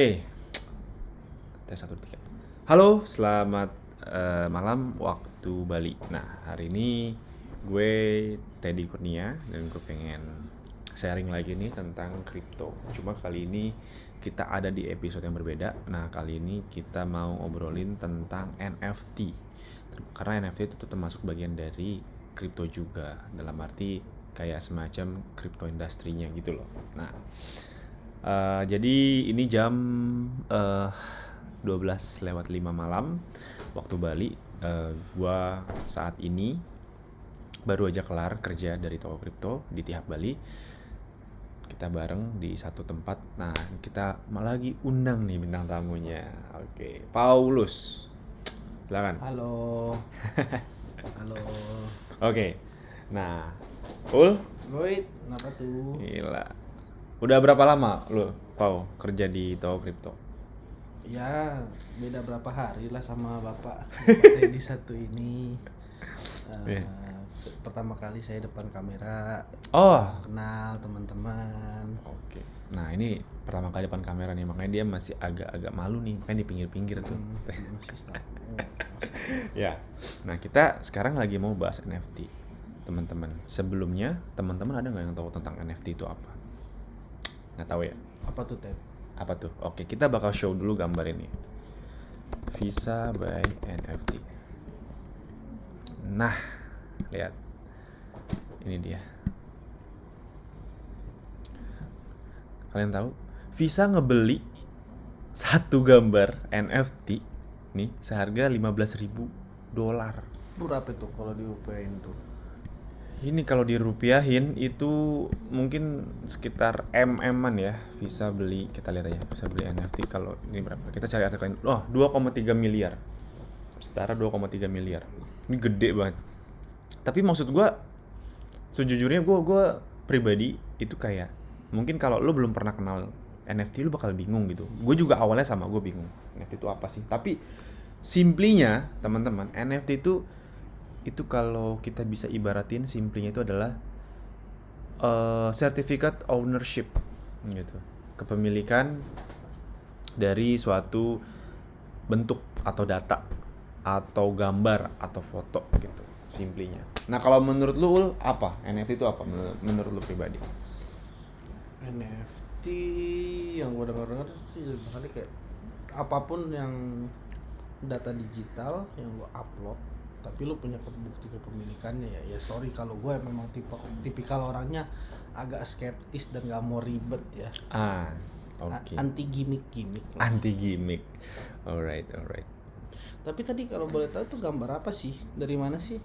Eh, tes 1, 3. Halo, selamat malam waktu Bali. Nah, hari ini gue Teddy Kurnia dan gue pengen sharing lagi nih tentang kripto. Cuma kali ini kita ada di episode yang berbeda. Nah, kali ini kita mau obrolin tentang NFT. Karena NFT itu termasuk bagian dari kripto juga. Dalam arti kayak semacam kripto industrinya gitu loh. Nah, jadi ini jam 12:05 malam waktu Bali. Gua saat ini baru aja kelar kerja dari toko kripto di Tihap Bali. Kita bareng di satu tempat. Nah, kita malah lagi undang nih bintang tamunya. Oke, Paulus. Silakan. Halo, halo. Oke. Nah, Ul, Wait, kenapa tuh? gila. Udah berapa lama lu, Pau, kerja di toko kripto? Ya, beda berapa hari lah sama Bapak Teddy satu ini. Iya. Pertama kali saya depan kamera, Oh, kenal teman-teman. oke. Nah, ini pertama kali depan kamera nih, makanya dia masih agak-agak malu nih, makanya di pinggir-pinggir tuh. Masih tahu. Ya. Nah, kita sekarang lagi mau bahas NFT, teman-teman. Sebelumnya, teman-teman ada nggak yang tahu tentang NFT itu apa? Nggak tahu ya? Apa tuh, Ted? Apa tuh? Oke, kita bakal show dulu gambar ini. Visa by NFT. Nah, lihat. Ini dia. Kalian tahu? Visa ngebeli satu gambar NFT nih seharga $15.000. Berapa itu kalau diupain tuh? Ini kalau dirupiahin itu mungkin sekitar MM-an ya. Visa beli, kita lihat aja. Bisa beli NFT kalau ini berapa? Kita cari artikel lain. Oh, 2,3 miliar. Setara 2,3 miliar. Ini gede banget. Tapi maksud gua sejujurnya gua pribadi itu kayak mungkin kalau lu belum pernah kenal NFT lu bakal bingung gitu. Gue juga awalnya sama, gue bingung. NFT itu apa sih? Tapi simplinya teman-teman, NFT itu kalau kita bisa ibaratin simplinya itu adalah certificate ownership gitu. Kepemilikan dari suatu bentuk atau data atau gambar atau foto gitu simplinya. Nah, kalau menurut lu Ul, apa? NFT itu apa menurut lu pribadi? NFT yang gue dengar sih makanya kayak apapun yang data digital yang lo upload tapi lu punya bukti kepemilikannya ya sorry kalau gue memang tipikal orangnya agak skeptis dan gak mau ribet ya. Oke. Anti gimmick Anti gimmick. Alright. tapi tadi kalau boleh tahu tuh gambar apa sih, dari mana sih,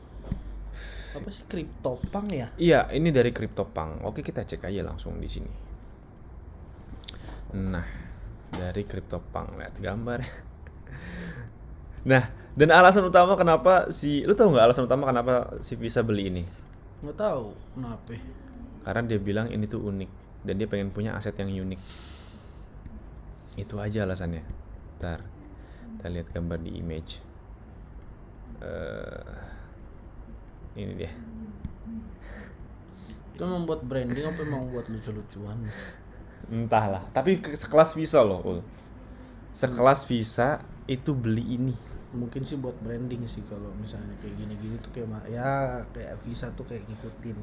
apa sih, CryptoPunk ya? Iya, ini dari CryptoPunk. Oke, kita cek aja langsung di sini. Nah, dari CryptoPunk, lihat gambar. Nah, dan alasan utama kenapa lu tahu nggak alasan utama kenapa si Visa beli ini? Nggak tahu kenapa. Karena dia bilang ini tuh unik dan dia pengen punya aset yang unik. Itu aja alasannya. Ntar, kita lihat gambar di image. Ini dia. Itu membuat branding apa memang buat lucu-lucuan? Entahlah, tapi sekelas Visa loh, Ul. Sekelas Visa itu beli ini. Mungkin sih buat branding sih kalau misalnya kayak gini-gini tuh kayak Visa tuh kayak ngikutin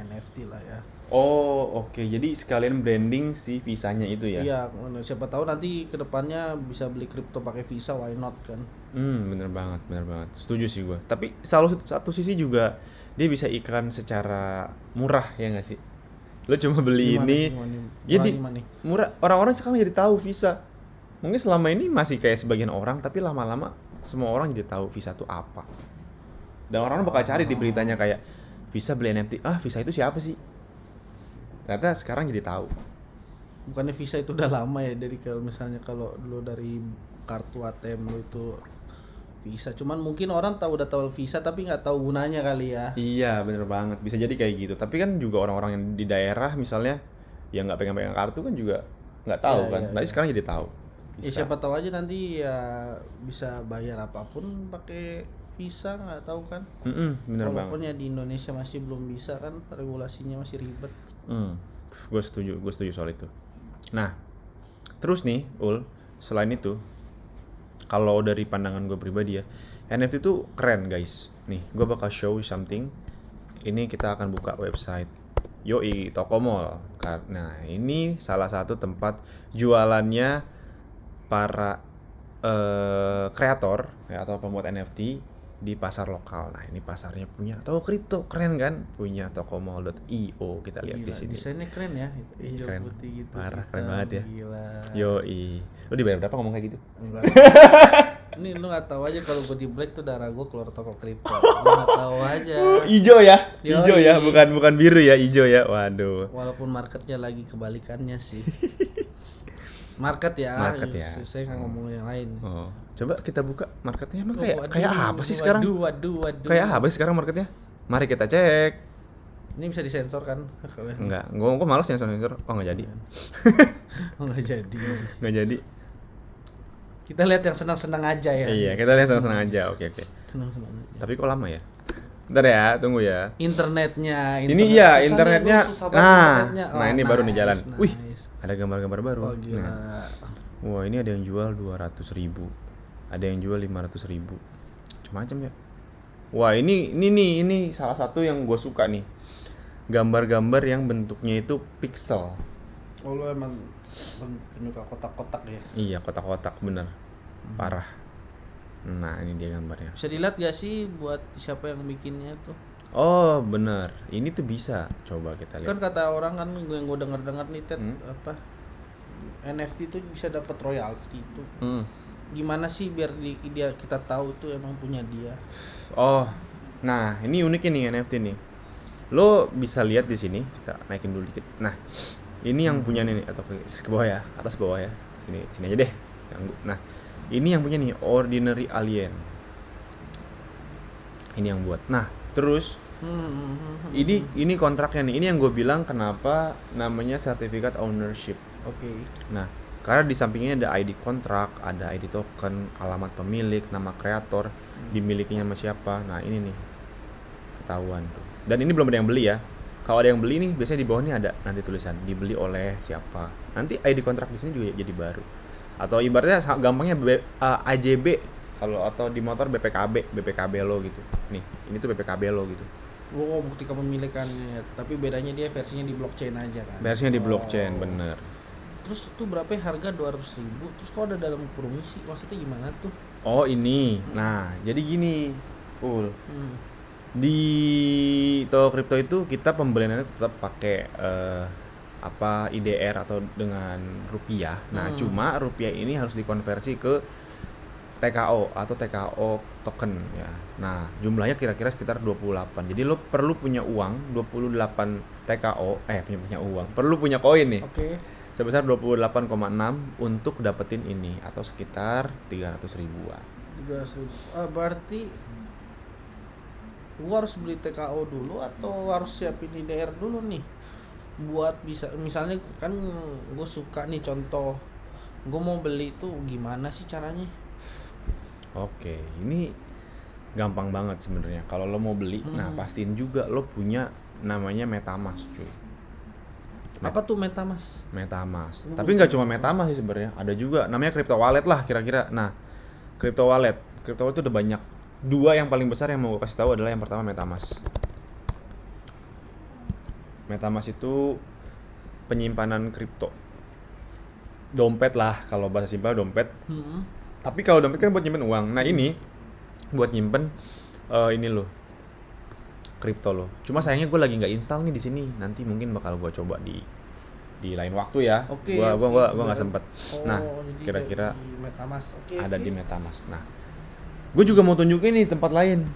NFT lah ya. Oh, oke. Jadi sekalian branding si Visanya itu ya. Iya, siapa tahu nanti kedepannya bisa beli kripto pakai Visa, why not kan? Bener banget. Setuju sih gue. Tapi satu sisi juga dia bisa iklan secara murah ya nggak sih? Lo cuma beli ini, ya Gimana? murah. Orang-orang sekarang jadi tahu Visa. Mungkin selama ini masih kayak sebagian orang, tapi lama-lama semua orang jadi tahu Visa itu apa. Dan orang-orang bakal cari di beritanya kayak Visa beli NFT. Visa itu siapa sih? Ternyata sekarang jadi tahu. Bukannya Visa itu udah lama ya, dari kalau misalnya kalau dulu dari kartu ATM lu itu Visa, cuman mungkin orang udah tahu Visa tapi nggak tahu gunanya kali ya. Iya, bener banget. Bisa jadi kayak gitu. Tapi kan juga orang-orang yang di daerah misalnya yang nggak pegang-pegang kartu kan juga nggak tahu Iya, kan. iya, Tapi iya. sekarang jadi tahu. Ya Bisa. siapa tahu aja nanti ya bisa bayar apapun pakai Visa, nggak tahu kan. Bener Walaupun banget. ya di Indonesia masih belum bisa kan, regulasinya masih ribet. Gue setuju soal itu. Nah, terus nih, Ul, selain itu, kalau dari pandangan gue pribadi ya, NFT itu keren guys. Nih, gue bakal show something. Ini kita akan buka website Yoi Toko Mall. Nah, ini salah satu tempat jualannya para kreator ya, atau pembuat NFT di pasar lokal. Nah, ini pasarnya punya toko kripto, keren kan? Punya tokomall.io, kita lihat di sini. Desainnya keren ya, hijau Keren. putih gitu. Parah, keren banget ya. Gila. Yoi. Lu dibayar berapa ngomong kayak gitu? Enggak. Ini lu nggak tahu aja kalau gue di black tuh darah gue keluar toko kripto. Lu nggak tahu aja. Ijo ya, Yoi. ijo ya, bukan biru ya, ijo ya. Waduh. Walaupun marketnya lagi kebalikannya sih. Market ya. Saya nggak ngomong yang lain. Oh, coba kita buka marketnya emang Waduh, kayak apa sih sekarang? Waduh. Kayak apa sih sekarang marketnya? Mari kita cek. Ini bisa disensor kan? Enggak, gua malas sensor. Oh, enggak jadi. Oh nggak jadi. Enggak jadi. Kita lihat yang senang-senang aja ya. Iya, kita lihat senang-senang aja. Oke. Senang-senang aja. Tapi kok lama ya? Bentar ya, tunggu ya. Internetnya. Ini iya, Susah internetnya. nih, susah banget Nah, internetnya. nah ini baru nih jalan. Nice. Wih, ada gambar-gambar baru. Oh gila. Nah, wah, ini ada yang jual 200.000. Ada yang jual 500.000. Macam-macam ya. Wah, ini salah satu yang gue suka nih. Gambar-gambar yang bentuknya itu pixel. Oh lu emang penyuka kotak-kotak ya? Iya, kotak-kotak bener. Parah. Nah, ini dia gambarnya. Bisa dilihat gak sih buat siapa yang bikinnya tuh? Oh, bener. Ini tuh bisa. Coba kita Kan lihat. kata orang kan yang gue dengar nih Ted, apa NFT tuh bisa dapat royalti tuh. Gimana sih biar dia kita tahu tuh emang punya dia? Oh, nah ini uniknya nih NFT nih. Lo bisa lihat di sini. Kita naikin dulu dikit. Nah, ini yang punya nih atau ke bawah ya, atas bawah ya. Sini aja deh. Nah, ini yang punya nih Ordinary Alien. Ini yang buat. Nah, terus ini kontraknya nih. Ini yang gue bilang kenapa namanya Certificate Ownership. Oke. Nah, karena di sampingnya ada ID kontrak, ada ID token, alamat pemilik, nama kreator, dimilikinya sama siapa. Nah, ini nih ketahuan tuh. Dan ini belum ada yang beli ya. Kalau ada yang beli nih, biasanya di bawah nih ada nanti tulisan dibeli oleh siapa. Nanti ID kontrak di sini juga jadi baru. Atau ibaratnya gampangnya AJB kalau atau di motor BPKB lo gitu. Nih, ini tuh BPKB lo gitu. Oh, bukti kepemilikannya. Tapi bedanya dia versinya di blockchain aja kan. Versinya di blockchain, bener. Terus tuh berapa ya harga 200.000? Terus kok ada dalam kurung sih? Maksudnya gimana tuh? Oh, ini. Nah, jadi gini. Di toko kripto itu kita pembeliannya tetap pakai IDR atau dengan rupiah. Nah, cuma rupiah ini harus dikonversi ke TKO atau TKO token ya. Nah, jumlahnya kira-kira sekitar 28. Jadi lo perlu punya uang 28 TKO, punya uang. Perlu punya koin nih. Oke. Sebesar 28,6 untuk dapetin ini atau sekitar 300 ribuan. 300.000. Berarti gua harus beli TKO dulu atau harus siapin IDR dulu nih buat bisa, misalnya kan gue suka nih contoh gue mau beli itu gimana sih caranya? Oke, ini gampang banget sebenarnya. Kalau lo mau beli, nah pastiin juga lo punya namanya MetaMask, cuy. Apa tuh MetaMask? MetaMask. Tapi nggak cuma MetaMask sih sebenarnya. Ada juga namanya crypto wallet lah kira-kira. Nah, crypto wallet itu udah banyak. Dua yang paling besar yang mau gue kasih tahu adalah yang pertama MetaMask. MetaMask itu penyimpanan kripto. Dompet lah kalau bahasa simpel dompet. Tapi kalau dompet kan buat nyimpen uang. Nah, ini buat nyimpen ini loh. Kripto loh. Cuma sayangnya gue lagi nggak install nih di sini. Nanti mungkin bakal gue coba di lain waktu ya. Oke. Gua nggak sempet. Nah, jadi kira-kira di MetaMask. Oke, ada di MetaMask. Nah, gue juga mau tunjukin nih tempat lain.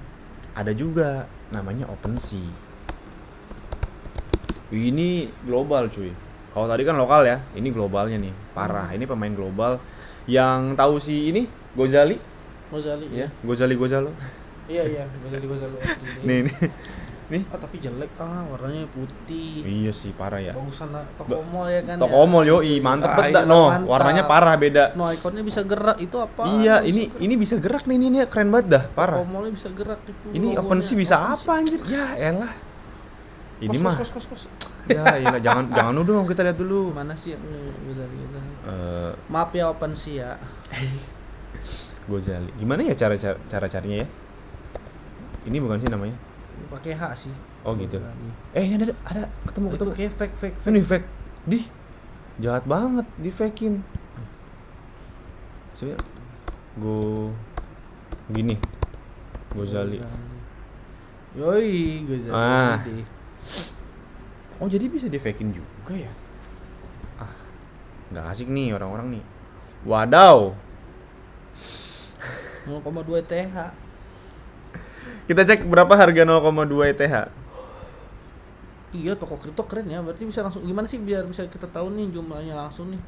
Ada juga namanya OpenSea. Ini global cuy. Kalau tadi kan lokal ya, ini globalnya nih. Parah. Ini pemain global yang tahu si ini Gozali. Gozali Ya, Gozalo. Iya, Gozali. Nih. Tapi jelek warnanya putih. Iya sih, parah ya. Bagusan toko mall ya kan. Toko mall yoi, mantep banget no. Mantap. Warnanya parah beda. No, ikonnya bisa gerak. Itu apa? Iya, ini bisa gerak nih, ini keren banget dah, parah. Toko mallnya bisa gerak itu. Ini OpenSea bisa apa anjir? Ya elah. Ini mah Kos. Ya, iya, jangan nuduh dong, kita lihat dulu. Mana sih yang Gozali? Eh, Maaf ya OpenSea ya. Gozali. Gimana ya cara carinya ya? Ini bukan sih namanya? Pakai H sih. Oh gitu. Gozali. Ini ada ketemu. Itu kayak fake. Ini fake. Jahat banget di fakein. Coba gini. Gozali. Yoi, Gozali. Ah. Oh, jadi bisa di fakein juga ya? Nggak asik nih orang-orang nih. Wadaw. 0,2 ETH. Kita cek berapa harga 0,2 ETH. Iya, toko kripto keren ya. Berarti bisa langsung gimana sih biar bisa kita tahu nih jumlahnya langsung nih.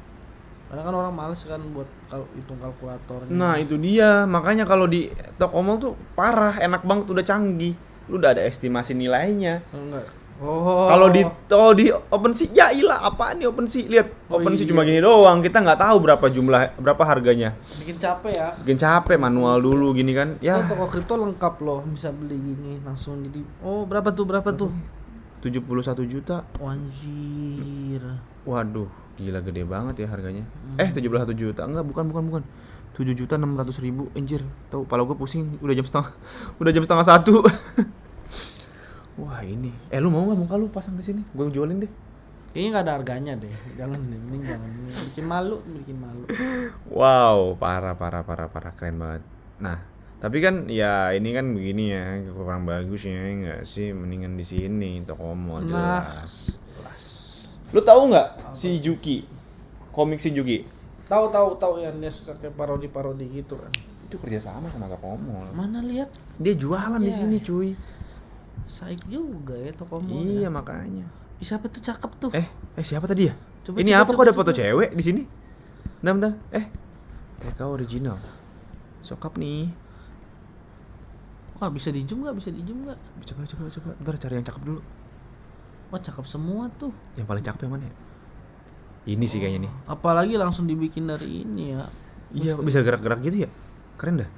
Karena kan orang males kan buat hitung kalkulatornya. Nah, itu dia. Makanya kalau di toko mall tuh parah, enak banget, udah canggih. Lu udah ada estimasi nilainya. Enggak. Oh. Kalau di OpenSea, ya ilah, apaan nih OpenSea? Lihat, OpenSea iya. cuma gini doang. Kita nggak tahu berapa harganya. Bikin capek ya. Bikin capek manual dulu gini kan. Ya, Toko kripto lengkap loh, bisa beli gini langsung jadi. Oh, berapa tuh? 71 juta. Anjir. Waduh, gila gede banget ya harganya. 71 juta. Enggak, bukan. 7.600.000, anjir. Tahu pala gue pusing, udah jam setengah 1. Wah, ini. Lu mau enggak muka lu pasang di sini? Gue jualin deh. Kayaknya nggak ada harganya deh. Jangan deh, mending jangan. Bikin malu. Wow, parah, keren banget. Nah, tapi kan ya ini kan begini ya, kurang bagus ya enggak sih? Mendingan di sini toko mall jelas. Lu tahu nggak si Juki? Komik si Juki? Tahu yang dia suka kayak parodi gitu kan. Itu kerja sama toko mall. Mana lihat? Dia jualan di sini, cuy. Saik juga ya toko mall. Iya, makanya. Siapa tuh cakep tuh? Siapa tadi ya? Coba, ini coba, apa coba, kok ada coba. foto cewek di sini? Bentar. TK original. Sokap nih. Wah, bisa di zoom nggak? Coba. Bentar, cari yang cakep dulu. Wah, cakep semua tuh. Yang paling cakep yang mana ya? Ini sih kayaknya nih. Apalagi langsung dibikin dari ini ya. Iya, kok bisa gerak-gerak gitu ya? Keren dah.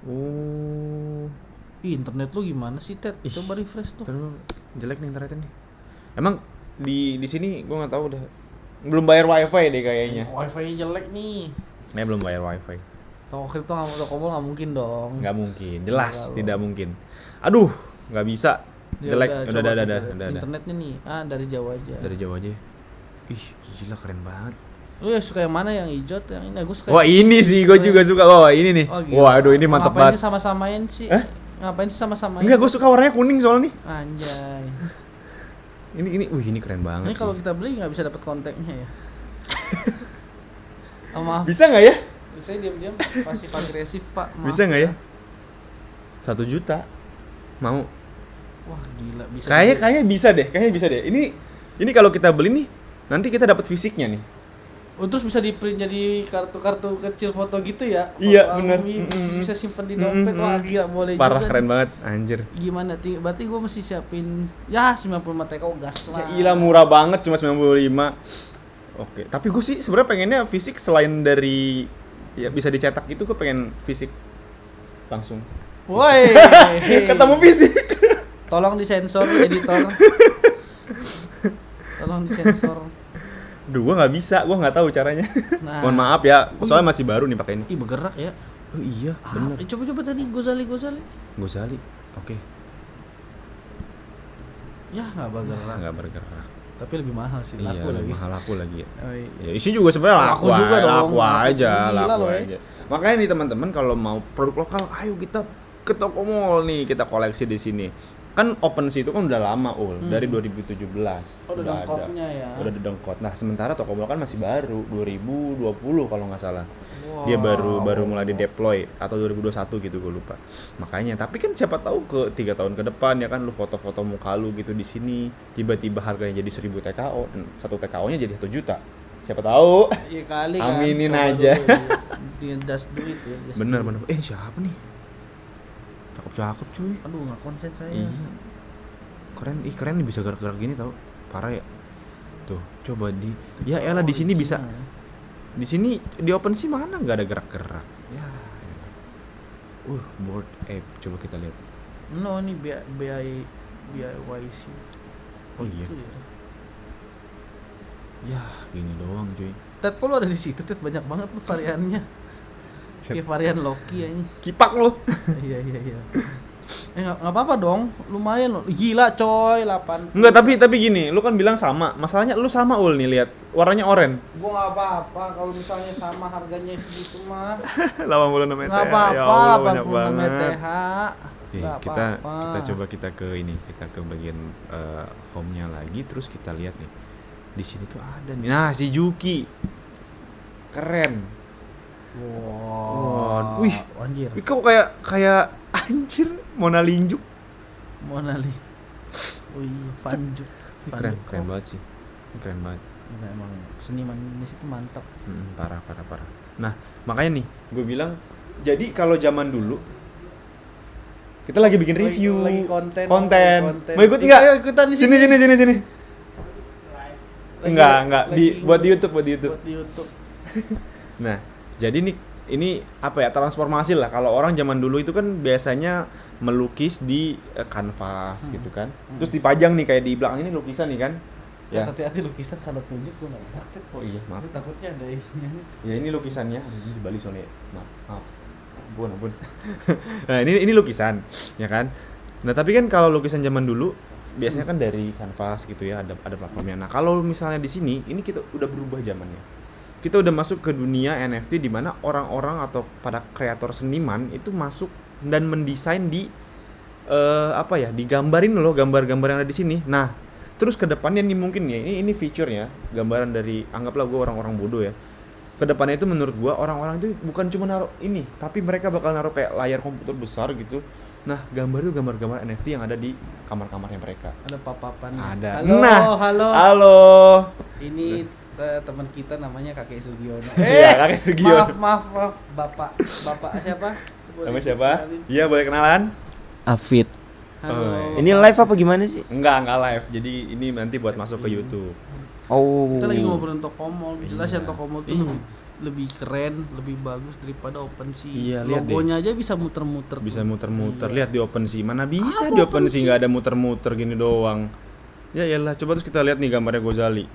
Oh. Ih, internet lu gimana sih, Ted? Coba refresh tuh. Terus jelek nih internetnya nih. Emang di sini gua nggak tahu dah. Belum bayar wifi deh kayaknya. Wifi-nya jelek nih. Belum bayar wifi. Toko kripto toko mall nggak mungkin dong. Nggak mungkin, jelas Nggak, tidak mungkin. Aduh, nggak bisa. Ya Jelek. coba Udah. kita lihat. Internetnya nih, dari jauh aja. Dari Jawa aja. Ih, gila keren banget. Lu ya suka yang mana, yang hijau atau yang ini? Gue suka. Wah, ini sih gue juga suka. Wah, ini nih. Oh, gila. Waduh, ini mantap Ngapain banget. sih sama-samain sih? Ngapain sih sama-samain? Enggak, gue suka warnanya kuning soalnya nih. Anjay. Ini keren banget. Ini kalau kita beli nggak bisa dapat kontaknya ya. Oh, maaf. Bisa nggak ya? Saya diam-diam pasif agresif, Pak. Maaf. Bisa nggak ya? 1 juta. Mau? Wah, gila bisa. Kayaknya bisa deh. Ini kalau kita beli nih, nanti kita dapat fisiknya nih. Oh, terus bisa di-print jadi kartu-kartu kecil foto gitu ya? Iya, Foto bener. album, bisa simpen di dompet. Wah, gila, boleh Parah, juga. keren banget, anjir. Gimana? Berarti gue mesti siapin ya 95 TK gas lah. Ya ilah, murah banget, cuma 95. Oke, tapi gue sih sebenarnya pengennya fisik selain dari ya bisa dicetak gitu, gue pengen fisik langsung. Woi. Ketemu fisik. Tolong disensor editor. Tolong disensor. Duh, gue nggak bisa, gue nggak tahu caranya. Nah. Mohon maaf ya, soalnya masih baru nih pakai ini. Ih, bergerak ya. Oh iya, bener. Coba tadi Gozali. Gozali, oke. Ya, nggak bergerak. Nggak bergerak. Tapi lebih mahal sih. Iya, Laku lagi. mahal laku lagi ya. Oh, iya. Ya, isi juga sebenarnya Laku juga dong. laku aja, Gila laku loh, ya. aja. Makanya nih teman-teman, kalau mau produk lokal, ayo kita ke toko mall nih, kita koleksi di sini. Kan OpenSea itu kan udah lama, dari 2017. Oh, udah dengkotnya ya. Udah ada dengkot. Nah, sementara toko mall kan masih baru, 2020 kalau nggak salah. Wow. Dia baru mulai di deploy atau 2021 gitu, gue lupa. Makanya, tapi kan siapa tahu ke 3 tahun ke depan ya kan, lu foto-foto muka lu gitu di sini, tiba-tiba harganya jadi 1000 TKO dan 1 TKO-nya jadi 1 juta. Siapa tahu. Iya kali kan. Aminin Coba aja. Dia das duit ya. Bener. Siapa nih? Cakep cuy. Aduh, nggak konsen saya. Iya. Keren nih, bisa gerak-gerak gini tau. Parah ya. Tuh, coba ya elah di sini bisa. Di sini di OpenSea mana nggak ada gerak-gerak. Ya. Board app, coba kita lihat. No, ini BIYC. Oh iya. Ya, gini doang cuy. Ted, kok lu ada di situ, Ted? Banyak banget lu variannya. Kayak varian Loki aja. Kipak lu. Iya. Nggak apa-apa dong, lumayan loh. Gila coy, 8. Enggak, tapi gini, lu kan bilang sama. Masalahnya lu sama Ul nih, lihat. Warnanya oranye. Gua nggak apa-apa kalau misalnya sama harganya segitu mah. 86 ETH. Nggak Ya apa-apa, Allah, banyak 86 banget. ETH. Oke, Nggak kita apa-apa. coba kita ke ini, kita ke bagian home-nya lagi, terus kita lihat nih. Di sini tuh ada nih. Nah, si Juki. Keren. Wow. Wih. Anjir. Wih, kok kayak anjir Mona Linjuk. Mona Lisa. Wih, Vanjuk. Keren banget sih. Keren banget. Nah, emang seniman Indonesia itu mantap. Parah. Nah, makanya nih, gue bilang, jadi kalau zaman dulu kita lagi bikin review, Lagi konten. Mau ikut nggak? Ayo ikutan di Sini. Enggak, buat di YouTube. Buat di YouTube. Nah, jadi nih ini apa ya, transformasi lah. Kalau orang zaman dulu itu kan biasanya melukis di kanvas gitu kan. Terus dipajang nih kayak di belakang ini lukisan nih kan. Ya. Hati-hati lukisan salah tunjuk gua nggak enak, Ted. Oh iya, maaf. Aku takutnya ada isinya nih. Ya ini lukisannya. Ini di Bali soalnya. Maaf. Ampun. Nah, ini lukisan, ya kan? Nah, tapi kan kalau lukisan zaman dulu biasanya kan dari kanvas gitu ya, ada platformnya. Nah, kalau misalnya di sini ini kita udah berubah zamannya. Kita udah masuk ke dunia NFT di mana orang-orang atau pada kreator seniman itu masuk dan mendesain di digambarin loh gambar-gambar yang ada di sini. Nah, terus ke depannya nih mungkin ya, ini feature-nya, gambaran dari, anggaplah gue orang-orang bodoh ya. Kedepannya itu menurut gua orang-orang itu bukan cuma naruh ini, tapi mereka bakal naruh kayak layar komputer besar gitu. Nah, gambar NFT yang ada di kamar-kamarnya mereka. Ada papapan. Ada. Halo. Ini teman kita namanya Kakek Sugiono. Iya, Kakek Sugiono. Maaf, Bapak siapa? Nama siapa? Iya, boleh kenalan? Afid. Halo. Ini live apa gimana sih? Enggak live. Jadi ini nanti buat masuk ke YouTube. Oh. Kita lagi ngobrolin Tokomo. Jelas Iya. yang Tokomo tuh lebih keren, lebih bagus daripada OpenSea. Iya, lihat logonya aja bisa muter-muter. Bisa muter-muter. Lihat di OpenSea. Mana bisa di OpenSea nggak ada muter-muter gini doang. Ya iyalah, coba terus kita lihat nih gambarnya Gozali.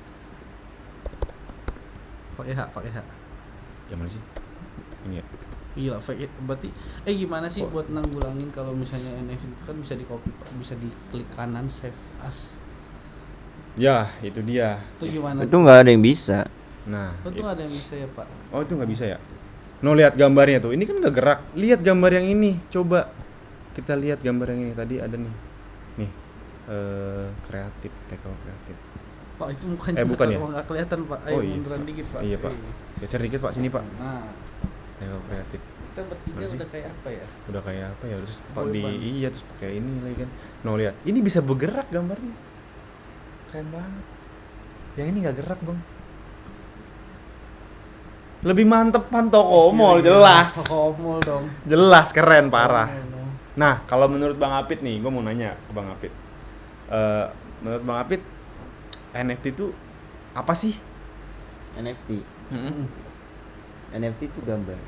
Pakai H. Yang mana sih? Ini ya. Gila, fake it. Berarti gimana sih buat nanggulangin kalau misalnya NFT itu kan bisa di copy, bisa diklik kanan save as. Ya, itu dia. Itu gimana? Itu nggak ada yang bisa. Nah, Oh, itu nggak ada yang bisa ya, Pak. oh itu nggak bisa ya? No, lihat gambarnya tuh. Ini kan nggak gerak. Lihat gambar yang ini. Coba kita lihat gambar yang ini. Tadi ada nih. Nih, kreatif, TKO kreatif. Pak, itu mukanya bukan ya? nggak kelihatan, Pak. Ayo Oh, iya. munduran dikit, Pak. Iya, Pak. Geser dikit Pak, sini Pak. Nah, TKO kreatif. kita bertiga Mana sih? udah kayak apa ya? Udah kayak apa ya? Terus Pak Boy di band. iya terus pakai ini lagi kan. No, lihat. Ini bisa bergerak gambarnya. Keren banget. Yang ini nggak gerak, Bang. Lebih mantepan Tokomo, jelas. Tokomo dong. Jelas keren parah. Tokomo dong. Nah, kalau menurut Bang Apit nih, gue mau nanya ke Bang Apit. Menurut Bang Apit, NFT itu apa sih? NFT. NFT itu gambar.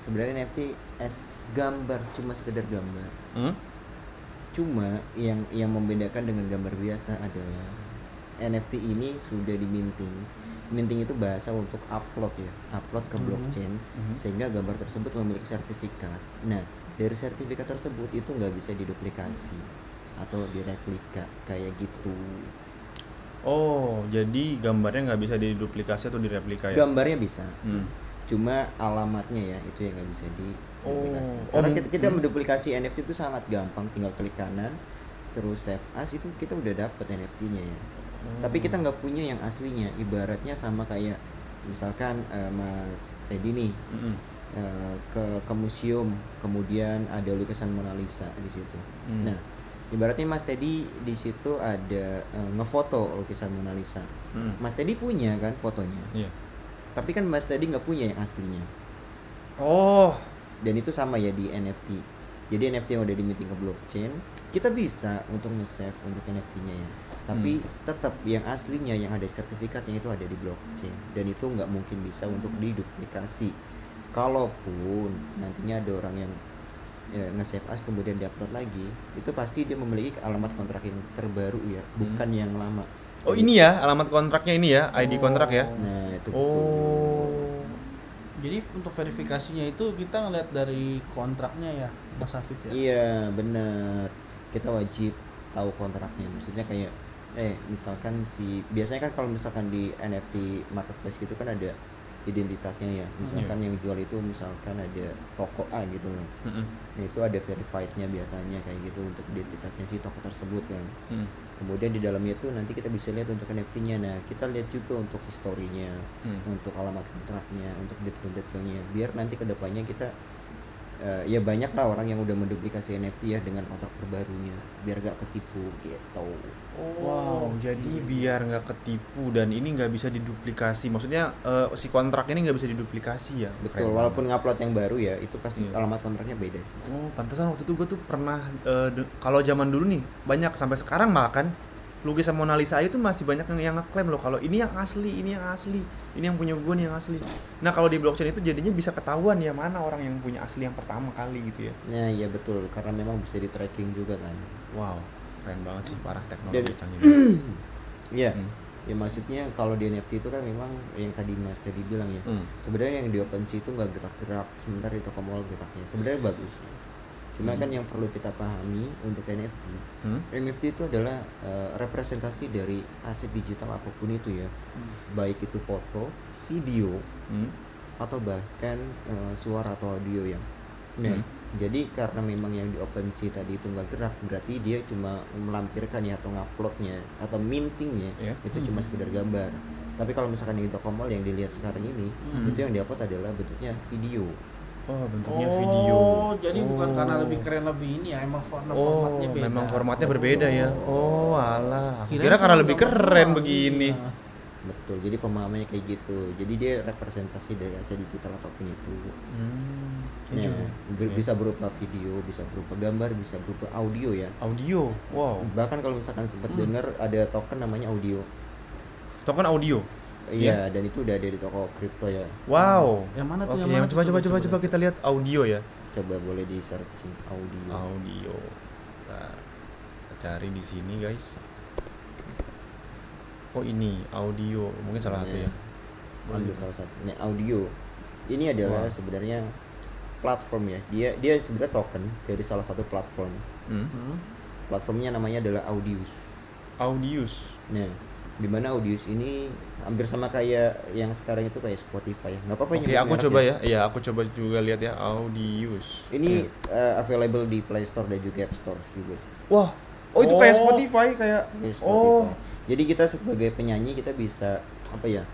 Sebenarnya NFT as gambar, cuma sekedar gambar. Cuma yang membedakan dengan gambar biasa adalah NFT ini sudah diminting. Minting itu bahasa untuk upload ya, upload ke blockchain sehingga gambar tersebut memiliki sertifikat. Nah, dari sertifikat tersebut itu nggak bisa diduplikasi atau direplika kayak gitu. Oh, jadi gambarnya nggak bisa diduplikasi atau direplika ya? Gambarnya bisa, cuma alamatnya ya itu yang nggak bisa diduplikasi. Karena kita menduplikasi NFT itu sangat gampang, tinggal klik kanan, terus save as, itu kita udah dapet NFT-nya ya. Tapi kita nggak punya yang aslinya. Ibaratnya sama kayak misalkan Mas Teddy nih ke museum, kemudian ada lukisan Mona Lisa di situ. Nah, ibaratnya Mas Teddy di situ ada ngefoto lukisan Mona Lisa. Mas Teddy punya kan fotonya. Iya. Tapi kan Mas Teddy nggak punya yang aslinya. Oh, Dan itu sama ya di NFT. Jadi NFT yang udah diminting ke blockchain, kita bisa untuk nge-save untuk NFT-nya ya. Tapi tetap yang aslinya yang ada sertifikatnya itu ada di blockchain, dan itu nggak mungkin bisa untuk diduplikasi. Kalaupun nantinya ada orang yang ya, nge-save as kemudian diupload lagi, itu pasti dia memiliki alamat kontrak yang terbaru ya, bukan yang lama. Oh ini ya alamat kontraknya ini ya, ID kontrak ya. Nah itu betul. Oh. Jadi untuk verifikasinya itu kita ngeliat dari kontraknya ya, Mas Hafid ya. Iya benar, kita wajib tahu kontraknya. Maksudnya kayak misalkan biasanya kan kalau misalkan di NFT marketplace gitu kan ada identitasnya ya. Misalkan yang jual itu misalkan ada toko A gitu. Nah itu ada verified-nya biasanya kayak gitu untuk identitasnya si toko tersebut kan. Kemudian di dalamnya itu nanti kita bisa lihat untuk NFT-nya. Nah kita lihat juga untuk historinya, untuk alamat kontraknya, untuk detail-detailnya. Biar nanti kedepannya kita ya banyak lah orang yang udah menduplikasi NFT ya dengan kontrak terbarunya, biar gak ketipu gitu. Wow, jadi biar nggak ketipu dan ini nggak bisa diduplikasi. Maksudnya si kontrak ini nggak bisa diduplikasi ya. Betul, Keren walaupun ngupload yang baru ya, itu pasti Iya. alamat kontraknya beda sih. Oh, pantesan waktu itu gue tuh pernah kalau zaman dulu nih banyak sampai sekarang bahkan lukisan Mona Lisa itu masih banyak yang ngeklaim loh kalau ini yang asli, ini yang asli, ini yang punya gue nih yang asli. Nah kalau di blockchain itu jadinya bisa ketahuan ya mana orang yang punya asli yang pertama kali gitu ya. Nah iya betul, karena memang bisa di tracking juga kan. Wow, keren banget sih parah teknologi Dan- canggih. Iya. Ya maksudnya kalau di NFT itu kan memang yang tadi Mas tadi bilang ya. Sebenarnya yang di OpenSea itu nggak gerak-gerak, sementara di toko mall geraknya. Sebenarnya bagus. Cuma kan yang perlu kita pahami untuk NFT, NFT itu adalah representasi dari aset digital apapun itu ya, baik itu foto, video, atau bahkan suara atau audio yang. Nah, jadi karena memang yang di OpenSea tadi itu nggak gerak, berarti dia cuma melampirkan ya atau nguploadnya atau mintingnya Iya. itu cuma sekedar gambar. Tapi kalau misalkan di toko mall yang dilihat sekarang ini, itu yang diupload adalah bentuknya video. Oh bentuknya video. Jadi bukan karena lebih keren lebih ini ya, emang formatnya beda. Memang formatnya berbeda ya. Oh alah, aku Kirain kira karena cuma lebih gambar keren doang, begini. iya. Betul, jadi pemahamannya kayak gitu. Jadi dia representasi dari aset digital apapun itu. Iya Nah, juga. bisa berupa video, bisa berupa gambar, bisa berupa audio ya. Audio, wow. Bahkan kalau misalkan sempat dengar ada token namanya audio. Token audio. Iya, dan itu udah ada di toko kripto ya. Wow. Yang mana tuh, Oke, yang mana tuh? coba kita lihat audio ya. Coba boleh di searching audio. Audio. Bentar. Kita cari di sini, guys. Oh, ini audio. Mungkin salah satu ya. Ambil salah satu. Nah, audio ini adalah sebenarnya platform ya. Dia sebenarnya token dari salah satu platform. Platformnya namanya adalah Audius. Audius. Nah, di mana Audius ini hampir sama kayak yang sekarang itu kayak Spotify. Nggak apa-apa Oke, nyebut aku merek coba ya. ya. Iya, aku coba juga lihat ya Audius. Ini available di Play Store dan juga App Store sih guys. Wah. Oh, itu kayak Spotify kayak. Kayak Oh. Spotify. Jadi kita sebagai penyanyi kita bisa apa ya?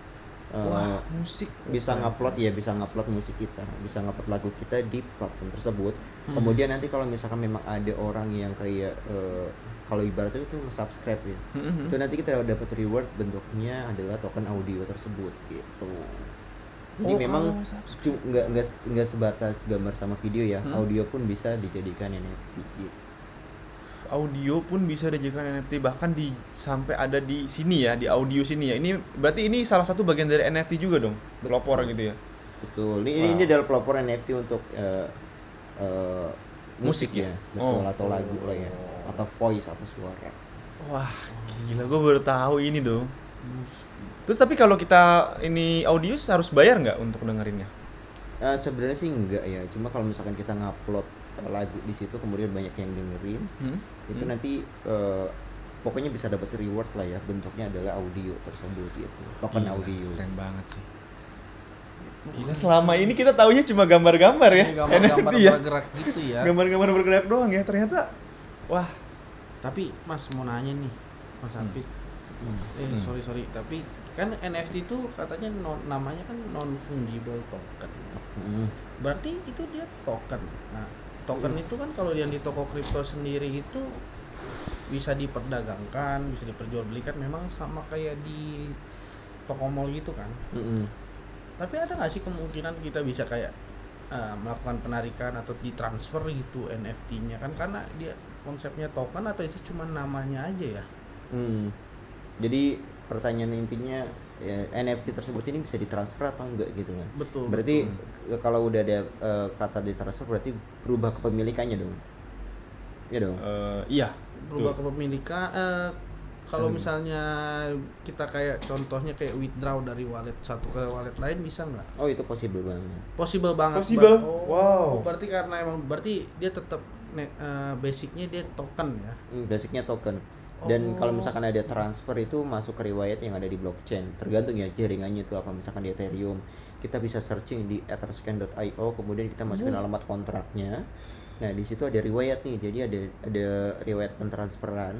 Wah, musik. Bisa ngupload ya, bisa ngupload musik kita, bisa ngupload lagu kita di platform tersebut. Kemudian nanti kalau misalkan memang ada orang yang kayak kalau ibaratnya itu subscribe ya, itu nanti kita dapat reward bentuknya adalah token audio tersebut gitu. Jadi Oh, memang kalau subscribe. nggak sebatas gambar sama video ya, audio pun bisa dijadikan NFT gitu. Audio pun bisa dijadikan NFT bahkan sampai ada di sini ya, di audio sini ya. Ini berarti ini salah satu bagian dari NFT juga dong, pelopor gitu ya. Betul. Ini adalah pelopor NFT untuk Musik musiknya, ya? betul, Oh. atau lagu lah ya, atau voice atau suara. Wah, gila gue baru tahu ini dong. Terus tapi kalau kita ini audio harus bayar nggak untuk dengerinnya? Sebenarnya sih enggak ya, cuma kalau misalkan kita ngupload lagu di situ kemudian banyak yang dengerin, itu nanti pokoknya bisa dapat reward lah ya, bentuknya adalah audio tersebut gitu, token Gila, audio. Keren banget sih. Gila, selama ini kita taunya cuma gambar-gambar ya. Ini gambar-gambar NFT ya. bergerak gitu ya. Gambar-gambar bergerak doang ya. Ternyata wah, Tapi Mas mau nanya nih, Mas Hafid. Sorry, tapi kan NFT itu katanya namanya kan non fungible token. Berarti itu dia token. Nah, token itu kan kalau yang di toko kripto sendiri itu bisa diperdagangkan, bisa diperjualbelikan, memang sama kayak di toko mall gitu kan. Tapi ada nggak sih kemungkinan kita bisa kayak melakukan penarikan atau ditransfer gitu NFT-nya kan, karena dia konsepnya token, atau itu cuma namanya aja ya? Jadi pertanyaan intinya ya, NFT tersebut ini bisa ditransfer atau enggak gitu kan. Betul. Berarti kalau udah ada kata ditransfer berarti berubah kepemilikannya dong. Iya dong. Iya. Berubah kepemilikan. Kalau misalnya kita kayak contohnya kayak withdraw dari wallet satu ke wallet lain bisa nggak? Oh itu possible banget. Possible banget. Possible? Oh, Wow. berarti karena emang berarti dia tetap basicnya dia token ya. Basicnya token. Dan kalau misalkan ada transfer itu masuk ke riwayat yang ada di blockchain. Tergantung ya jaringannya itu apa. Misalkan di Ethereum, kita bisa searching di etherscan.io, kemudian kita masukin alamat kontraknya. Nah di situ ada riwayat nih. Jadi ada riwayat pentransferan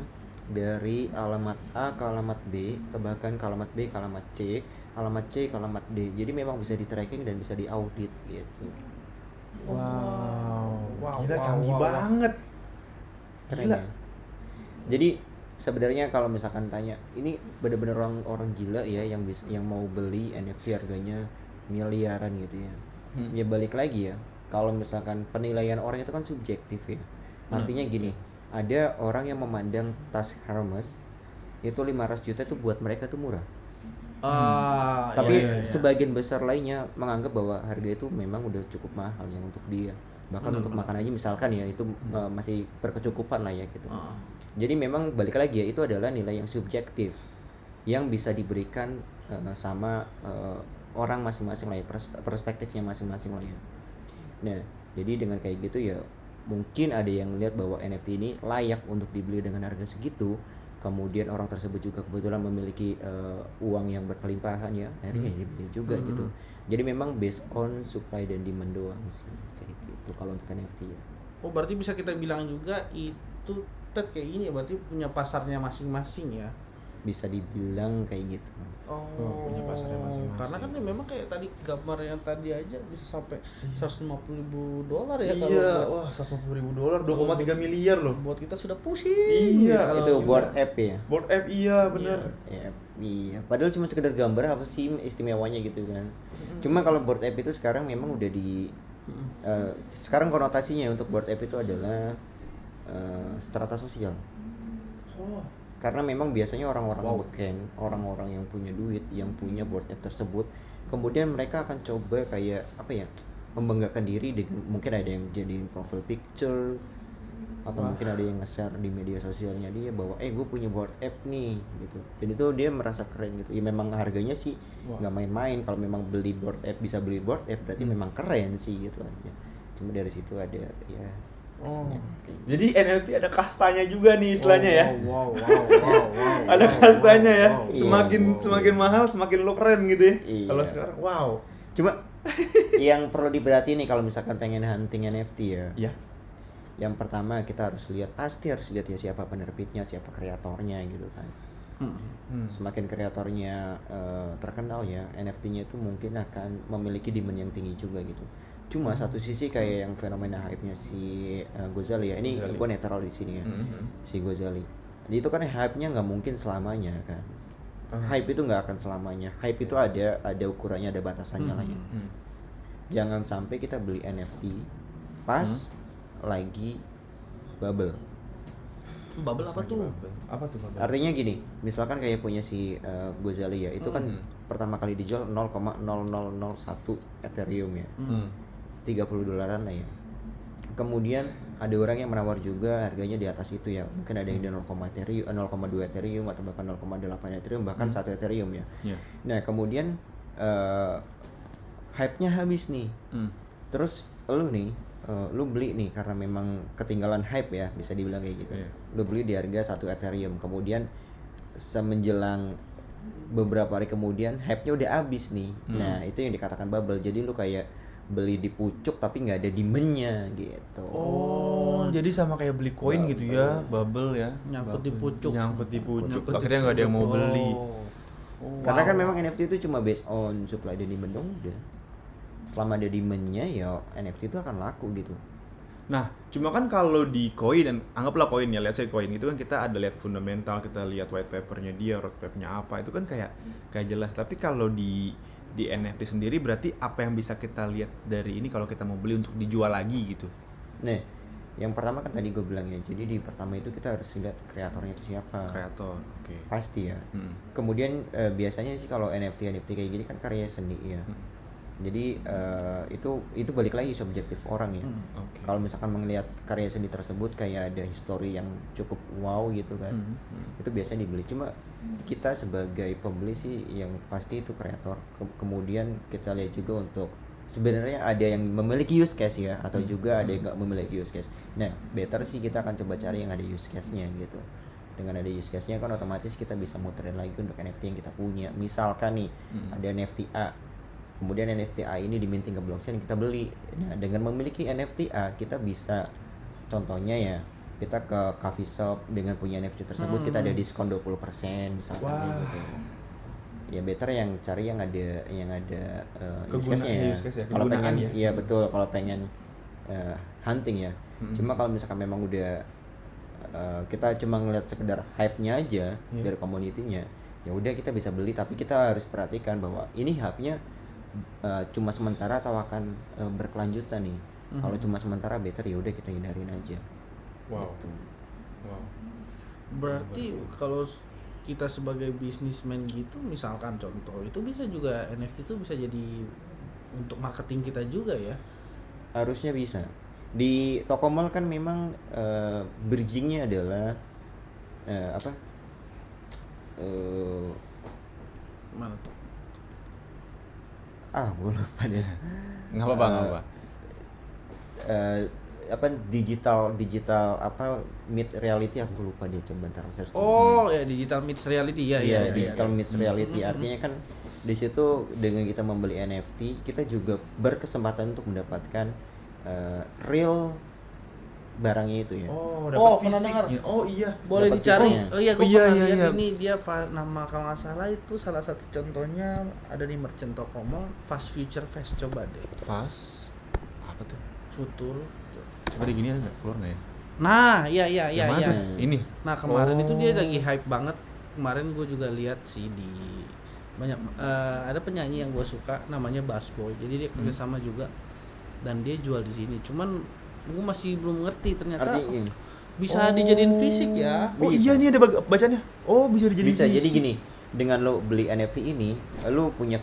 dari alamat A ke alamat B, ke bahkan ke alamat B ke alamat C, alamat C ke alamat D. Jadi memang bisa di tracking dan bisa diaudit gitu. Wow. Gila Wow, canggih wow. banget. Keren Gila. ya? Jadi sebenarnya kalau misalkan tanya, ini bener-bener orang gila ya yang mau beli NFT harganya miliaran gitu ya. Ya balik lagi ya, kalau misalkan penilaian orang itu kan subjektif ya. Artinya gini, ada orang yang memandang tas Hermes itu 500 juta itu buat mereka tuh murah. Tapi iya. sebagian besar lainnya menganggap bahwa harga itu memang udah cukup mahal ya untuk dia. Bahkan untuk makan aja misalkan ya itu masih berkecukupan lah ya gitu. Jadi memang balik lagi ya, itu adalah nilai yang subjektif yang bisa diberikan sama orang masing-masing lah ya, perspektifnya masing-masing lah ya. Nah, jadi dengan kayak gitu ya mungkin ada yang lihat bahwa NFT ini layak untuk dibeli dengan harga segitu. Kemudian orang tersebut juga kebetulan memiliki uang yang berkelimpahan ya, akhirnya dibeli juga gitu. Jadi memang based on supply dan demand doang sih kayak gitu kalau untuk NFT ya. Oh berarti bisa kita bilang juga itu kayak gini ya, berarti punya pasarnya masing-masing ya. Bisa dibilang kayak gitu. Oh, punya pasarnya masing-masing. Karena kan memang kayak tadi gambar yang tadi aja bisa sampai $150,000 ya Iya, kalau wah $150,000, 2,3 miliar loh. buat kita sudah pusing. Iya, Kalau Itu gimana? board app ya. Board app iya bener. Ya, iya. Padahal cuma sekedar gambar apa sih istimewanya gitu kan. Cuma kalau board app itu sekarang memang udah di sekarang konotasinya untuk board app itu adalah strata sosial. Oh. Karena memang biasanya orang-orang beken, orang-orang yang punya duit, yang punya board app tersebut, kemudian mereka akan coba kayak apa ya, membanggakan diri dengan mungkin ada yang jadiin profile picture atau mungkin ada yang nge-share di media sosialnya dia bahwa gue punya board app nih gitu. Dan itu dia merasa keren gitu. Ya memang harganya sih nggak main-main. Kalau memang beli board app bisa beli board app berarti memang keren sih gitu aja. Cuma dari situ ada ya. Jadi NFT ada kastanya juga nih istilahnya ya. Wow. Ada kastanya ya. Wow. Semakin mahal semakin lo keren gitu ya. Iya. Kalau sekarang wow. Cuma yang perlu diperhatiin nih kalau misalkan pengen hunting NFT ya. Iya. Yang pertama kita harus lihat ya siapa penerbitnya, siapa kreatornya gitu kan. Semakin kreatornya terkenal ya, NFT-nya itu mungkin akan memiliki demand yang tinggi juga gitu. Cuma satu sisi kayak yang fenomena hype-nya si Gozali ya. Ini gue netral di sini ya. Si Gozali. Jadi itu kan hype-nya nggak mungkin selamanya kan. Hype itu nggak akan selamanya. Hype itu ada ukurannya, ada batasannya lah ya. Jangan sampai kita beli NFT pas lagi bubble. Bubble apa tuh? Apa tuh bubble? Artinya gini, misalkan kayak punya si Gozali ya, itu kan pertama kali dijual 0,0001 Ethereum ya. $30 lah ya. Kemudian ada orang yang menawar juga harganya di atas itu ya. Mungkin ada yang di 0,2 Ethereum atau bahkan 0,8 Ethereum, bahkan 1 Ethereum ya. Yeah. Nah, kemudian hype-nya habis nih. Terus lu beli nih karena memang ketinggalan hype ya, bisa dibilang kayak gitu. Yeah. Lu beli di harga 1 Ethereum. Kemudian semenjelang beberapa hari kemudian hype-nya udah habis nih. Nah, itu yang dikatakan bubble. Jadi lu kayak beli di pucuk tapi nggak ada demand-nya gitu. Oh, jadi sama kayak beli koin gitu ya, bubble ya. Nyangkut di pucuk. Nyangkut di pucuk. Nyangkut di Akhirnya nggak ada yang mau pucuk. beli. Karena kan memang NFT itu cuma based on supply dan demand dong udah. Selama ada demand-nya ya NFT itu akan laku gitu. Nah, cuma kan kalau di koin, dan anggaplah koin ya, lihat saya koin itu kan kita ada lihat fundamental, kita lihat white papernya dia, roadmapnya apa, itu kan kayak jelas. Tapi kalau di NFT sendiri berarti apa yang bisa kita lihat dari ini kalau kita mau beli untuk dijual lagi gitu? Nah, Yang pertama kan tadi gue bilang ya, jadi di pertama itu kita harus lihat kreatornya itu siapa. Kreator, oke. Pasti ya. Mm. Kemudian biasanya sih kalau NFT kayak gini kan karya seni ya. Jadi itu balik lagi subjektif orang ya. Oke. Kalau misalkan melihat karya seni tersebut kayak ada history yang cukup wow gitu kan, itu biasanya dibeli. Cuma kita sebagai pembeli sih yang pasti itu kreator. Kemudian kita lihat juga untuk sebenarnya ada yang memiliki use case ya, atau juga ada yang nggak memiliki use case. Nah, better sih kita akan coba cari yang ada use case-nya gitu. Dengan ada use case-nya kan otomatis kita bisa muterin lagi untuk NFT yang kita punya. Misalkan nih ada NFT A, kemudian NFT A ini diminting ke blockchain, kita beli. Nah, dengan memiliki NFT A kita bisa, contohnya ya, kita ke coffee shop dengan punya NFT tersebut kita ada diskon 20% misalkan kayak gitu. Ya better yang cari yang ada use case-nya ya. Use case ya, Kalau kegunaan pengen ya. iya betul, kalau pengen hunting ya. Cuma kalau misalkan memang udah kita cuma ngeliat sekedar hype-nya aja dari community-nya, ya udah kita bisa beli, tapi kita harus perhatikan bahwa ini hype-nya cuma sementara atau akan berkelanjutan nih. Kalau cuma sementara better ya udah kita hindarin aja. Wow. Gitu. Wow. Berarti kalau kita sebagai bisnismen gitu, misalkan contoh, itu bisa juga NFT itu bisa jadi untuk marketing kita juga ya. Harusnya bisa. Di toko mall kan memang bridging-nya adalah apa? Mana tuh? Gue lupa deh. Nggak apa-apa, nggak apa-apa. Apa digital apa mid reality, aku lupa deh, coba ntar search. Oh, ya digital mixed reality ya. Iya, ya, digital ya. mixed reality artinya kan di situ dengan kita membeli NFT kita juga berkesempatan untuk mendapatkan real barangnya itu ya. Oh, Oh, dapat pernah fisik. dengar. Oh iya. Boleh Dapat dicari. fisiknya. Oh iya, gue Iya, pernah iya, lihat iya. ini dia nama kalau nggak salah itu salah satu contohnya ada di merchant toko mall, Fast Future Fest, coba deh. Pas. Apa tuh? Futur. Coba di gini ada keluar nggak ya? Nah, iya. Yang mana tuh? Ini. Nah kemarin itu dia Oh. lagi hype banget. Kemarin gue juga lihat sih di banyak ada penyanyi yang gue suka namanya Bass Boy. Jadi dia kerjasama juga dan dia jual di sini. Cuman gue masih belum ngerti ternyata Artinya bisa dijadiin fisik ya. Oh Bisa. iya, nih ada bacanya. Oh, bisa dijadiin bisa jadi fisik. gini, dengan lo beli NFT ini lo punya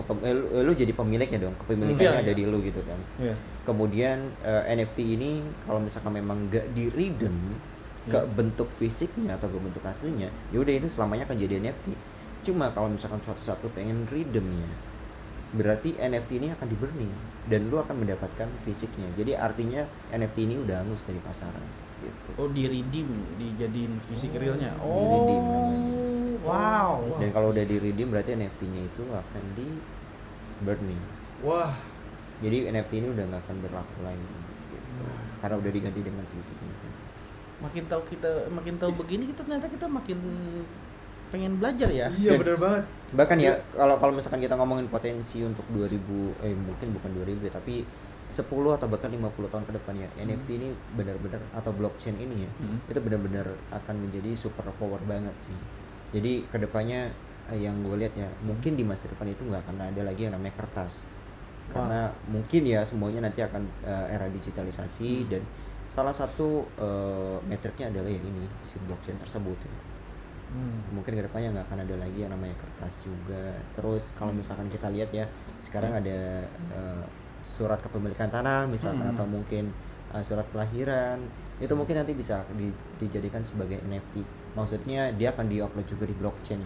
lo jadi pemiliknya dong, kepemilikannya Iya, ada iya. di lo gitu kan. Iya. Kemudian NFT ini kalau misalkan memang nggak di redeem ke bentuk fisiknya atau ke bentuk aslinya, ya udah itu selamanya akan jadi NFT. Cuma kalau misalkan suatu saat lo pengen redeemnya, berarti NFT ini akan di burning dan lo akan mendapatkan fisiknya. Jadi artinya NFT ini udah hangus dari pasaran gitu. Oh di redeem, dijadiin fisik realnya. Di-redeem Oh, namanya. wow. Dan kalau udah di redeem berarti NFT-nya itu akan di burning. Wah, Jadi NFT ini udah nggak akan berlaku lagi gitu. Karena udah diganti dengan fisiknya. makin tahu begini kita ternyata kita makin pengen belajar ya. Iya, benar banget. Bahkan ya kalau misalkan kita ngomongin potensi untuk 2000 mungkin bukan 2000 ya, tapi 10 atau bahkan 50 tahun ke depan ya, NFT ini benar-benar atau blockchain ini ya, itu benar-benar akan menjadi super power banget sih. Jadi kedepannya yang gue lihat ya, mungkin di masa depan itu nggak akan ada lagi yang namanya kertas. Karena mungkin ya semuanya nanti akan era digitalisasi dan salah satu metriknya adalah yang ini, si blockchain tersebut ya. Mungkin kedepannya nggak akan ada lagi yang namanya kertas juga. Terus kalau misalkan kita lihat ya, sekarang ada surat kepemilikan tanah misalkan, atau mungkin surat kelahiran, itu mungkin nanti bisa dijadikan sebagai NFT. Maksudnya dia akan diupload juga di blockchain,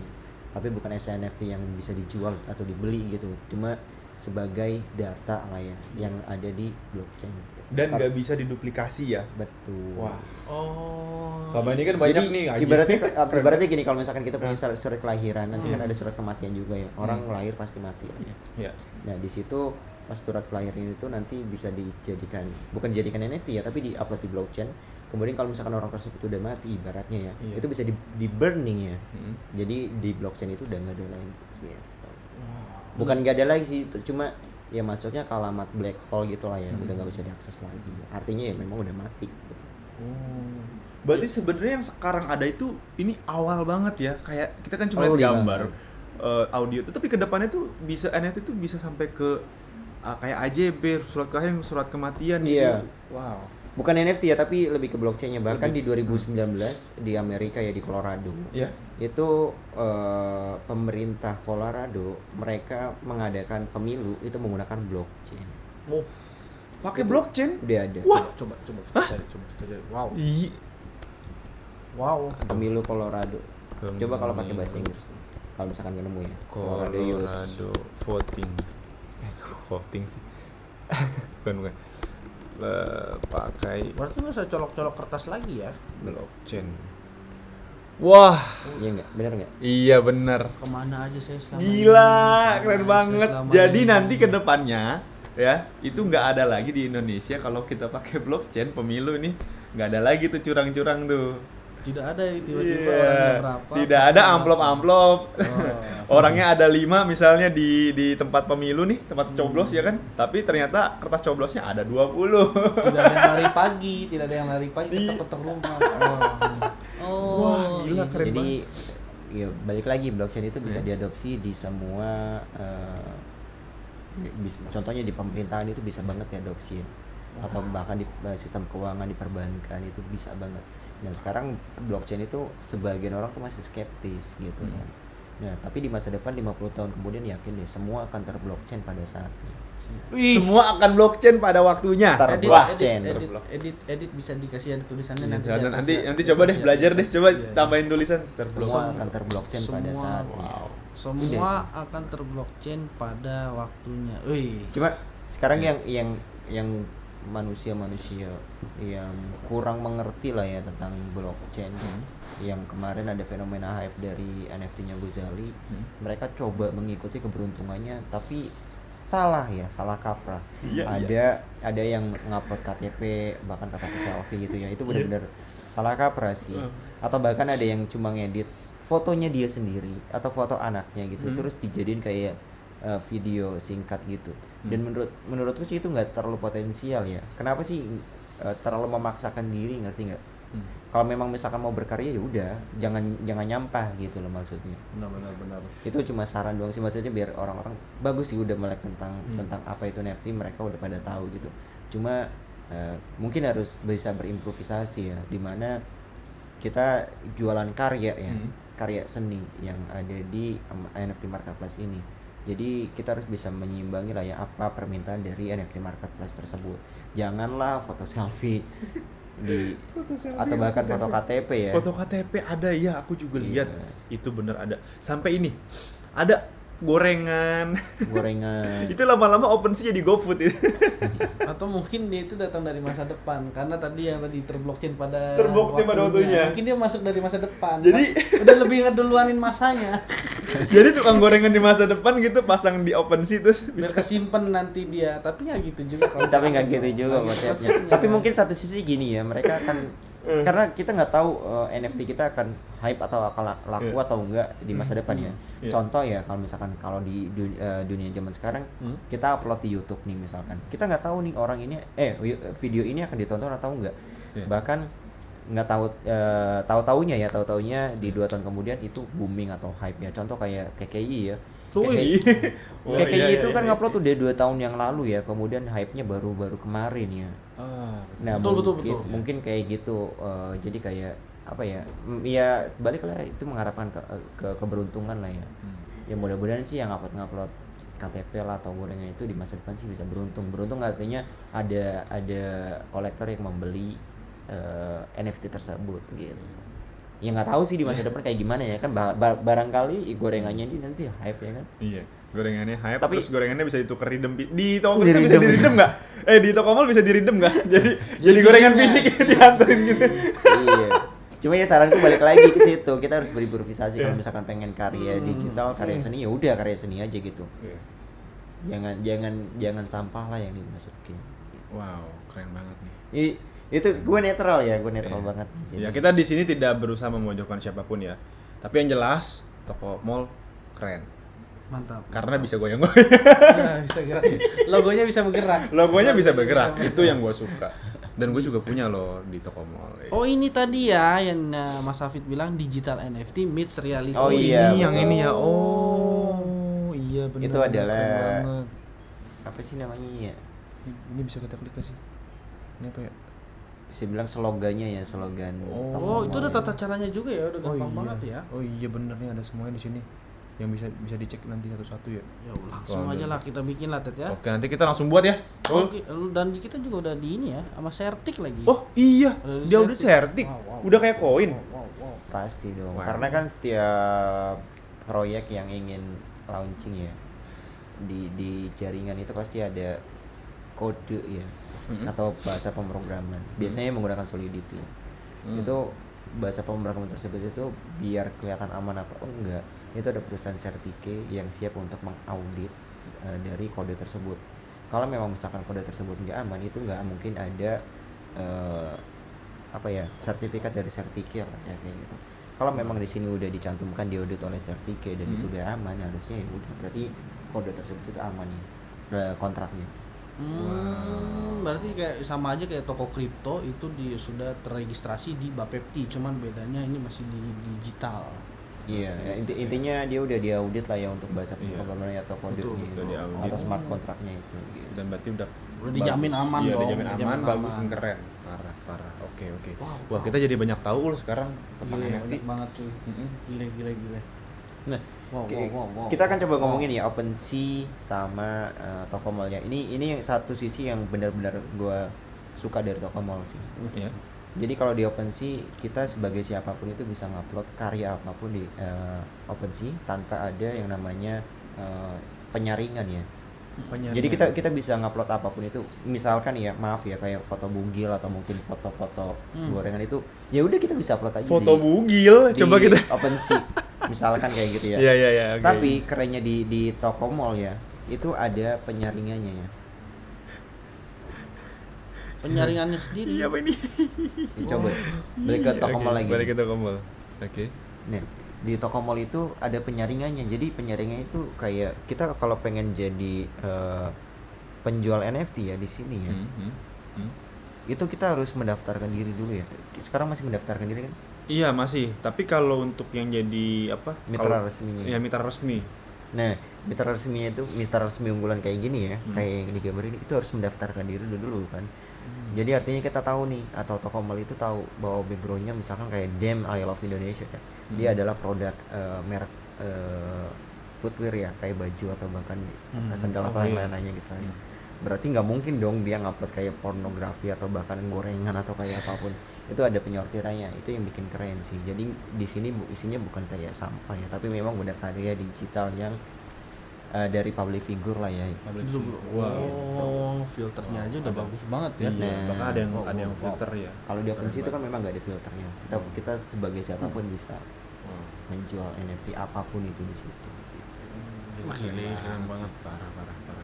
tapi bukan as NFT yang bisa dijual atau dibeli gitu, cuma sebagai data lah ya yang ada di blockchain. Dan nggak bisa diduplikasi ya. Betul. Wah. Oh. Selama ini kan banyak Jadi, nih ibaratnya gini, kalau misalkan kita punya surat kelahiran, nanti kan ada surat kematian juga ya. Orang lahir pasti mati lah ya. Iya. Nah di situ pas surat kelahiran itu nanti bisa dijadikan, bukan dijadikan NFT ya, tapi di-upload di blockchain. Kemudian kalau misalkan orang tersebut udah mati ibaratnya ya, itu bisa di burning ya. Jadi di blockchain itu udah nggak ada lagi. Gitu. Bukan nggak ada lagi sih, cuma ya masuknya ke alamat black hole gitu lah ya, udah nggak bisa diakses lagi. Artinya ya memang udah mati. Gitu. Berarti sebenarnya yang sekarang ada itu ini awal banget ya, kayak kita kan cuma Early gambar, audio itu, tapi kedepannya tuh bisa NFT tuh bisa sampai ke kayak AJB, surat kelahiran, surat kematian Iya. gitu. Wow. Bukan NFT ya, tapi lebih ke blockchain-nya. Bahkan di 2019 di Amerika ya, di Colorado. Iya. Itu pemerintah Colorado mereka mengadakan pemilu itu menggunakan blockchain. Oh, Pakai blockchain? Udah ada. Wah. coba kita cari, coba kita cari. Wow. Iya. Wow. Pemilu Colorado. Coba kalau pakai bahasa Pemilu. Inggris nih. Kalau misalkan ketemu ya. Colorado use. Colorado voting. Voting sih. bukan. Pakai Berarti nggak usah colok-colok kertas lagi ya? blockchain. Wah, Iya enggak? Benar enggak? iya bener. Kemana aja saya selama Gila, ini? keren Saya banget. selama Jadi ini. nanti ke depannya ya, itu nggak ada lagi di Indonesia kalau kita pakai blockchain pemilu ini nggak ada lagi tuh curang-curang tuh. Tidak ada ya, tiba-tiba Iya. orangnya berapa? Tidak ada amplop-amplop. Oh. Orangnya ada 5 misalnya di tempat pemilu nih, tempat coblos ya kan. Tapi ternyata kertas coblosnya ada 20. Tidak ada yang lari pagi, tidak ada yang lari pagi Iya. ketok-ketok rumah. Wah, gila keren Jadi banget. ya balik lagi blockchain itu bisa Iya. diadopsi di semua contohnya di pemerintahan itu bisa banget diadopsi ya. Atau bahkan di sistem keuangan di perbankan itu bisa banget. Dan sekarang blockchain itu sebagian orang tuh masih skeptis gitu kan. Nah, tapi di masa depan 50 tahun kemudian yakin deh semua akan terblockchain pada saatnya. Semua akan blockchain pada waktunya. Edit, Wah, edit bisa dikasih ada tulisannya Iya, nanti. dan di atas nanti ya. nanti coba deh Iya, belajar iya. deh, coba Iya, iya. tambahin tulisan Semua terblockchain. akan terblockchain pada Semua, saatnya. Semua akan terblockchain pada waktunya. Wih. Cuma sekarang yang manusia yang kurang mengerti lah ya tentang blockchain. Yang kemarin ada fenomena hype dari NFT-nya Gozali. Mereka coba mengikuti keberuntungannya tapi salah kaprah. Iya, Ada yang ngupload KTP, bahkan KTP selfie gitu ya. Itu benar-benar salah kaprah sih. Atau bahkan ada yang cuma ngedit fotonya dia sendiri atau foto anaknya gitu terus dijadiin kayak video singkat gitu. Dan menurutku sih itu nggak terlalu potensial ya. Kenapa sih terlalu memaksakan diri, ngerti nggak? Kalau memang misalkan mau berkarya ya udah, jangan nyampah gitu loh maksudnya. Benar. Itu cuma saran doang sih, maksudnya biar orang-orang bagus sih udah melek tentang apa itu NFT, mereka udah pada tahu gitu. Cuma mungkin harus bisa berimprovisasi ya, dimana kita jualan karya ya, karya seni yang ada di NFT marketplace ini. Jadi kita harus bisa menyeimbangi lah ya apa permintaan dari NFT marketplace tersebut. Janganlah foto selfie atau bahkan foto KTP ya. Foto KTP ada ya, aku juga Iya. lihat. Itu bener ada. Sampai ini ada gorengan. Itu lama-lama OpenSea jadi GoFood itu. Atau mungkin dia itu datang dari masa depan karena tadi yang tadi terblockchain pada waktunya. Mungkin dia masuk dari masa depan. Jadi- kan udah lebih ngeduluanin masanya. Jadi tukang gorengan di masa depan gitu pasang di OpenSea terus Biar bisa kesimpan nanti dia. Tapi nggak gitu juga kalau Tapi nggak misalkan gitu juga lagi konsepnya. konsepnya. Tapi mungkin satu sisi gini ya, mereka akan karena kita nggak tahu NFT kita akan hype atau akan laku Iya. atau enggak di masa depan ya. Iya. Contoh ya kalau misalkan kalau di dunia zaman sekarang kita upload di YouTube nih misalkan, kita nggak tahu nih orang ini video ini akan ditonton atau enggak. Iya. Bahkan nggak tahu-taunya di 2 tahun kemudian itu booming atau hype ya. Contoh kayak KKI ya. Wih. Wah, KKI iya, itu iya, kan iya. ngupload udah 2 tahun yang lalu ya, kemudian hype-nya baru kemarin ya. Ah, Nah, Betul. mungkin kayak gitu. Jadi kayak apa ya? Ya balik lah, itu mengharapkan ke keberuntungan lah ya. Ya mudah-mudahan sih yang ngupload KTP lah atau gorengan itu di masa depan sih bisa beruntung. Beruntung artinya ada kolektor yang membeli NFT tersebut gitu. Ya nggak tahu sih di masa depan kayak gimana ya kan, barangkali gorengannya ini nanti hype ya kan. iya. Gorengannya hype, Tapi- terus gorengannya bisa ditukar di toko Diridem. bisa diridem nggak? Di toko mall bisa diridem nggak? Jadi gorengan fisik dianterin gitu. Iya. Cuma ya saranku balik lagi ke situ, kita harus berimprovisasi kalau misalkan pengen karya digital, karya seni ya udah karya seni aja gitu. Iya. Jangan sampah lah yang dimasukin. Wow, keren banget nih. Itu gue netral ya, gue netral banget. Jadi, Ya kita di sini tidak berusaha memojokkan siapapun ya. Tapi yang jelas toko mall keren. Mantap. Karena bisa goyang-goyang. Nah, bisa gerak. Logonya bisa bergerak. Logonya bisa bergerak. Itu yang gue suka. Dan gue juga punya loh di toko mall. Oh, ini tadi ya yang Mas Hafid bilang digital NFT meets reality. Oh, iya, ini yang betul. ini ya. Oh, iya benar. Itu adalah keren banget. apa sih namanya ya? Ini bisa kita klik gak sih? Ini apa ya? Bisa bilang slogannya ya, slogan. Oh, itu udah tata caranya juga ya, udah gampang banget ya. Oh iya bener nih, ada semuanya di sini. Yang bisa dicek nanti satu-satu ya. Ya langsung Wah, aja udah. lah kita bikin lah Ted ya. Oke, nanti kita langsung buat ya. Oke, dan kita juga udah di ini ya, sama Sertik lagi. Oh iya, Udah dia udah Sertik. sertik. Wow. Udah kayak koin. Wow. Pasti dong. Wah. Karena kan setiap proyek yang ingin launching ya di jaringan itu pasti ada kode ya atau bahasa pemrograman. Biasanya menggunakan Solidity. Itu bahasa pemrograman tersebut itu biar kelihatan aman atau enggak, itu ada perusahaan Certike yang siap untuk mengaudit dari kode tersebut. Kalau memang misalkan kode tersebut nggak aman, itu nggak mungkin ada sertifikat dari Certike lah ya, kayak gitu. Kalau memang di sini udah dicantumkan diaudit oleh Certike dan itu udah aman, harusnya ya udah berarti kode tersebut itu aman ya, kontraknya. Berarti kayak sama aja kayak toko kripto itu sudah terregistrasi di Bapepti, cuman bedanya ini masih di digital. Iya, ya, intinya dia udah diaudit lah ya untuk bahasa pemrogramannya atau kodenya udah itu, diaudit. atau smart kontraknya itu. Gitu. Dan berarti udah dijamin bagus. aman Iya, dong. dijamin Dijamin aman, bagus aman. dan keren. Parah. Oke. Wow. Wah, kita jadi banyak tahu loh sekarang tentang Gile, NFT. banyak banget cuy. Gile. Nah, Wow. kita akan coba ngomongin ya OpenSea sama Tokomall ya. Ini satu sisi yang benar-benar gua suka dari Tokomall sih. Iya. Jadi kalau di OpenSea kita sebagai siapapun itu bisa ngupload karya apapun di OpenSea tanpa ada yang namanya penyaringan ya. Jadi kita bisa ngupload apapun itu. Misalkan ya, maaf ya, kayak foto bugil atau mungkin foto-foto gorengan itu, ya udah kita bisa upload aja Foto di bugil, coba kita. OpenSea. Misalkan kayak gitu ya. Iya. Oke. Tapi kerennya di Tokomall ya, itu ada penyaringannya ya. Penyaringannya sendiri. Iya apa ini? Coba balik ke Tokomall lagi. Balik ke Tokomall. Oke. Nah, di Tokomall itu ada penyaringannya. Jadi penyaringannya itu kayak kita kalau pengen jadi penjual NFT ya di sini ya. Itu kita harus mendaftarkan diri dulu ya. Sekarang masih mendaftarkan diri kan? Iya masih. Tapi kalau untuk yang jadi apa? Mitra Kalau- resminya. Ya mitra resmi. Nah, mitra resminya itu mitra resmi unggulan kayak gini ya, kayak yang di gambar ini, itu harus mendaftarkan diri dulu kan. Jadi artinya kita tahu nih, atau Tokomall itu tahu bahwa backgroundnya misalkan kayak Damn I Love Indonesia kan. Dia adalah produk merek footwear ya, kayak baju atau bahkan sandal atau yang lain-lainnya gitu. Berarti nggak mungkin dong dia ngupload kayak pornografi atau bahkan gorengan atau kayak apapun. Itu ada penyortirannya, itu yang bikin keren sih. Jadi di sini isinya bukan kayak sampah ya, tapi memang udah karya digital yang dari public figure lah ya. Oh, filternya aja udah bagus banget ya. Iya. Bahkan ada yang filter ya. Kalau di OpenSea itu kan memang nggak ada filternya. Kita sebagai siapapun bisa menjual NFT apapun itu di situ. Wah, gile, keren banget. Parah.